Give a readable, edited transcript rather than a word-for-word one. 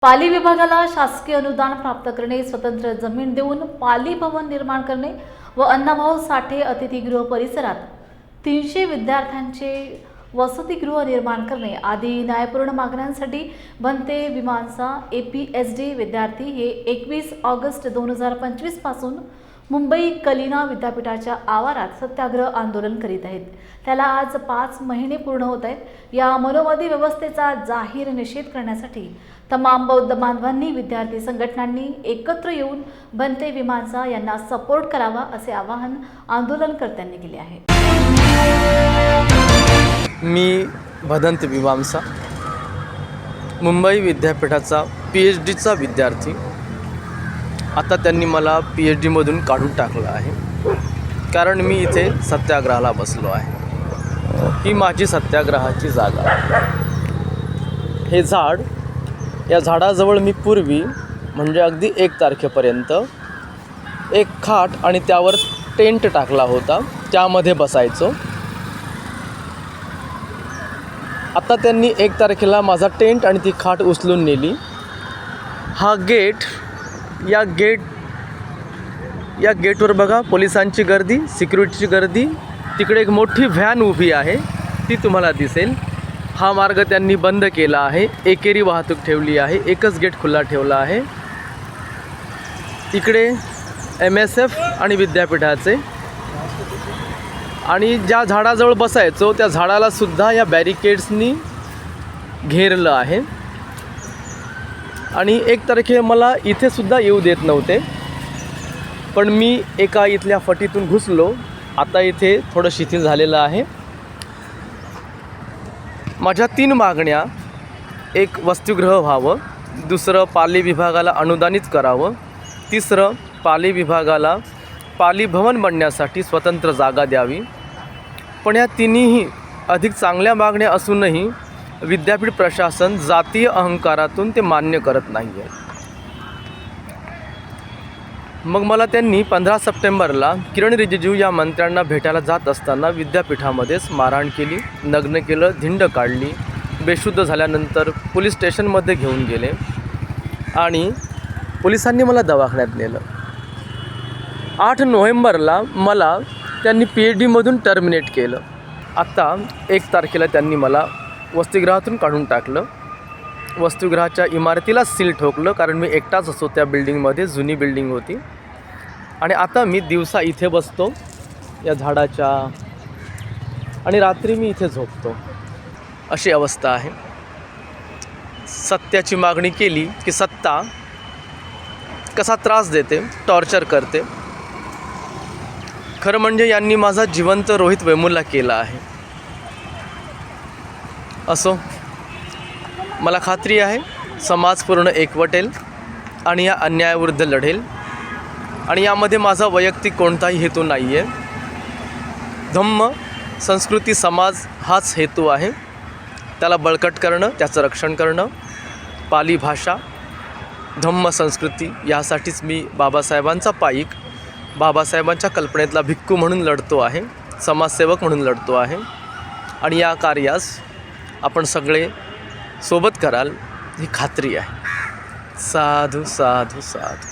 पाली विभागाला शासकीय अनुदान प्राप्त करणे, स्वतंत्र जमीन देऊन पाली भवन निर्माण करणे व अण्णाभाऊ साठे अतिथीगृह परिसरात 300 विद्यार्थ्यांचे वसतिगृह निर्माण करणे आदी न्यायपूर्ण मागण्यांसाठी बनते विमानचा APSD विद्यार्थी हे 21 ऑगस्ट 2025 पासून मुंबई कलिना विद्यापीठाच्या आवारात सत्याग्रह आंदोलन करीत आहेत। त्याला आज 5 महिने पूर्ण होत आहेत। या मनोवादी व्यवस्थेचा जाहीर निषेध करण्यासाठी तमाम बौद्ध बांधवांनी, विद्यार्थी संघटनांनी एकत्र येऊन बनते विमानचा यांना सपोर्ट करावा असे आवाहन आंदोलनकर्त्यांनी केले आहे। मी भदंत विमानचा मुंबई विद्यापीठाचा PhDचा विद्यार्थी। आता त्यांनी मला PhDमधून काढून टाकलं आहे, कारण मी इथे सत्याग्रहाला बसलो आहे। ही माझी सत्याग्रहाची जागा आहे। हे झाड, या झाडाजवळ मी पूर्वी म्हणजे अगदी 1 तारखेपर्यंत एक खाट आणि त्यावर टेंट टाकला होता, त्यामध्ये बसायचो। आता त्यांनी 1 तारखेला माझा टेंट आणि ती खाट उचलून नेली। हा गेट, या गेटवर बघा पोलिसांची गर्दी, सिक्युरिटीची गर्दी। तिकडे एक मोठी व्हॅन उभी आहे, ती तुम्हाला दिसेल। हा मार्ग त्यांनी बंद केला आहे, एकेरी वाहतूक ठेवली आहे, एकच गेट खुला ठेवला आहे। इकडे MSF आणि विद्यापीठाचे, आणि ज्या झाडाजवळ बसायचो त्या झाडाला सुद्धा या बॅरिकेड्सनी घेरलं आहे। आणि 1 तारखेला मला इथे सुद्धा येऊ देत नव्हते, पण मी एका इथल्या फटीतून घुसलो। आता इथे थोडं शिथिल झालेलं आहे। माझ्या 3 मागण्या: एक, वसतिगृह व्हावं; दुसरं, पाली विभागाला अनुदानित करावं; तिसरं, पाली विभागाला पाली भवन बनण्यासाठी स्वतंत्र जागा द्यावी। पण या तिन्ही अधिक चांगल्या मागण्या असूनही विद्यापीठ प्रशासन जातीय अहंकारातून ते मान्य करत नाही आहे। मग मला त्यांनी 15 सप्टेंबरला किरण रिजिजू या मंत्र्यांना भेटायला जात असताना विद्यापीठामध्येच मारहाण केली, नग्न केलं, धिंड काढली। बेशुद्ध झाल्यानंतर पोलीस स्टेशनमध्ये घेऊन गेले आणि पोलिसांनी मला दवाखान्यात नेलं। 8 नोव्हेंबरला मला त्यांनी PhDमधून टर्मिनेट केलं। आता 1 तारखेला त्यांनी मला वसतिगृहातून काढून टाकलं। वसतिगृहाच्या इमारतीला सील ठोकलं, कारण मी एकटाच असतो त्या बिल्डिंगमध्ये, जुनी बिल्डिंग होती। आणि आता मी दिवसा इथे बसतो या झाडाच्या, आणि रात्री मी इथे झोपतो, अशी अवस्था आहे। सत्याची मागणी केली की सत्ता कसा त्रास देते, टॉर्चर करते। खरं म्हणजे यांनी माझा जिवंत रोहित वेमुल्ला केला आहे। असो, मला खात्री आहे समाज पूर्ण एकवटेल आणि या अन्यायाविरुद्ध लढेल, आणि यामध्ये माझा वैयक्तिक कोणताही हेतू नाही आहे। धम्म, संस्कृती, समाज हाच हेतू आहे। त्याला बळकट करणं, त्याचं रक्षण करणं, पाली भाषा, धम्म, संस्कृती, यासाठीच मी बाबासाहेबांचा पाईक, बाबासाहेबांच्या कल्पनेतला भिक्खू म्हणून लढतो आहे, समाजसेवक म्हणून लढतो आहे। आणि या कार्यास आपण सगळे सोबत कराल ही खात्री आहे। साधू साधू साधू।